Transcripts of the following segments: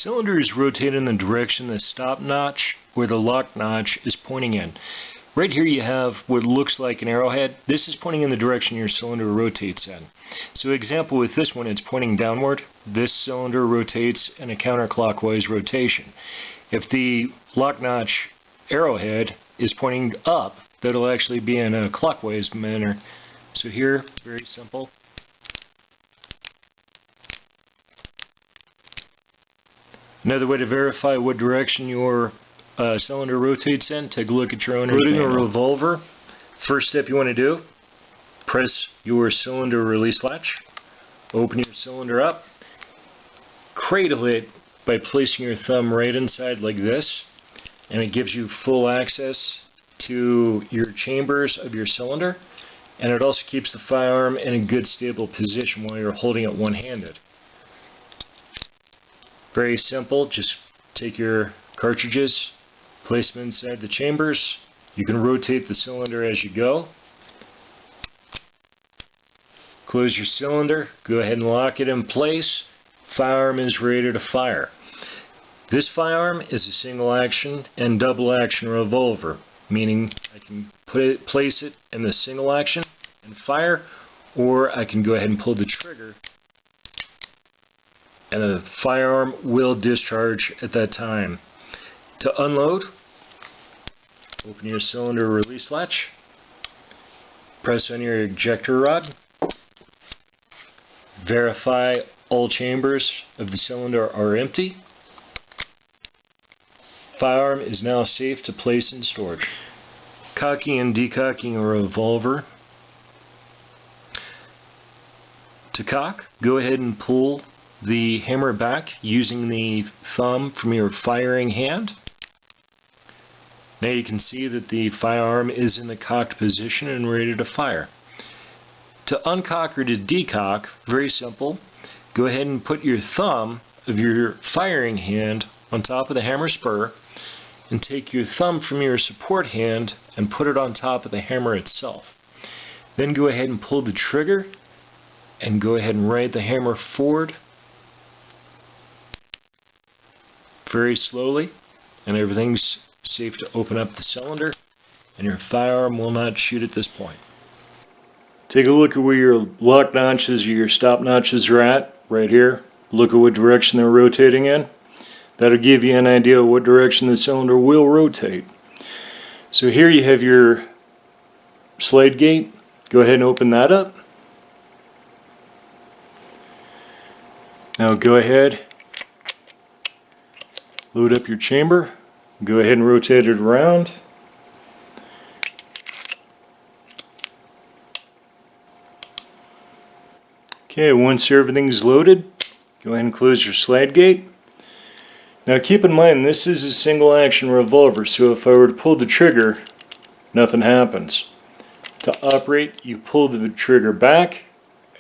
Cylinder is rotated in the direction the stop notch or the lock notch is pointing in. Right here you have what looks like an arrowhead. This is pointing in the direction your cylinder rotates in. So example with this one, it's pointing downward. This cylinder rotates in a counterclockwise rotation. If the lock notch arrowhead is pointing up, that'll actually be in a clockwise manner. So here, very simple. Another way to verify what direction your cylinder rotates in, take a look at your owner's manual. Loading a revolver, first step you want to do, press your cylinder release latch, open your cylinder up, cradle it by placing your thumb right inside like this, and it gives you full access to your chambers of your cylinder, and it also keeps the firearm in a good stable position while you're holding it one-handed. Very simple, just take your cartridges, place them inside the chambers. You can rotate the cylinder as you go. Close your cylinder, go ahead and lock it in place. Firearm is ready to fire. This firearm is a single action and double action revolver, meaning I can place it in the single action and fire, or I can go ahead and pull the trigger and the firearm will discharge at that time. To unload, open your cylinder release latch, press on your ejector rod, verify all chambers of the cylinder are empty. Firearm is now safe to place in storage. Cocking and decocking a revolver. To cock, go ahead and pull the hammer back using the thumb from your firing hand. Now you can see that the firearm is in the cocked position and ready to fire. To uncock or to decock, very simple. Go ahead and put your thumb of your firing hand on top of the hammer spur and take your thumb from your support hand and put it on top of the hammer itself. Then go ahead and pull the trigger and go ahead and ride the hammer forward very slowly, and everything's safe to open up the cylinder and your firearm will not shoot at this point. Take a look at where your lock notches or your stop notches are at, right here. Look at what direction they're rotating in. That'll give you an idea of what direction the cylinder will rotate. So here you have your slide gate. Go ahead and open that up. Now go ahead, load up your chamber, go ahead and rotate it around. Okay, once everything's loaded, go ahead and close your slide gate. Now keep in mind this is a single action revolver, so if I were to pull the trigger, nothing happens. To operate, you pull the trigger back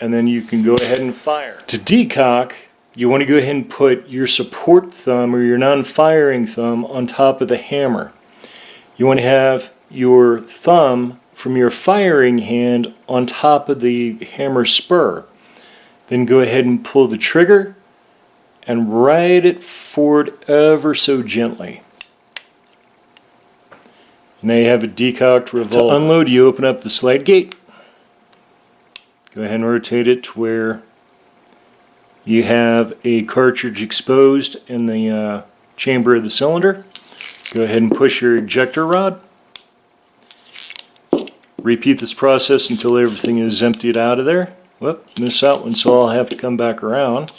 and then you can go ahead and fire. To decock, you want to go ahead and put your support thumb or your non-firing thumb on top of the hammer. You want to have your thumb from your firing hand on top of the hammer spur. Then go ahead and pull the trigger and ride it forward ever so gently. Now you have a decocked revolver. To unload, you open up the slide gate. Go ahead and rotate it to where you have a cartridge exposed in the chamber of the cylinder. Go ahead and push your ejector rod. Repeat this process until everything is emptied out of there. Whoop, missed that one, so I'll have to come back around.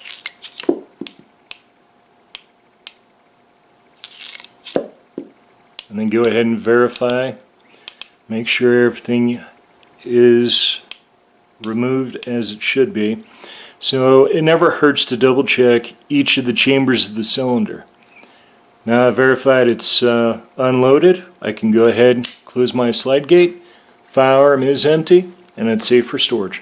And then go ahead and verify. Make sure everything is removed as it should be. So it never hurts to double check each of the chambers of the cylinder. Now I've verified it's unloaded. I can go ahead and close my slide gate. Firearm is empty and it's safe for storage.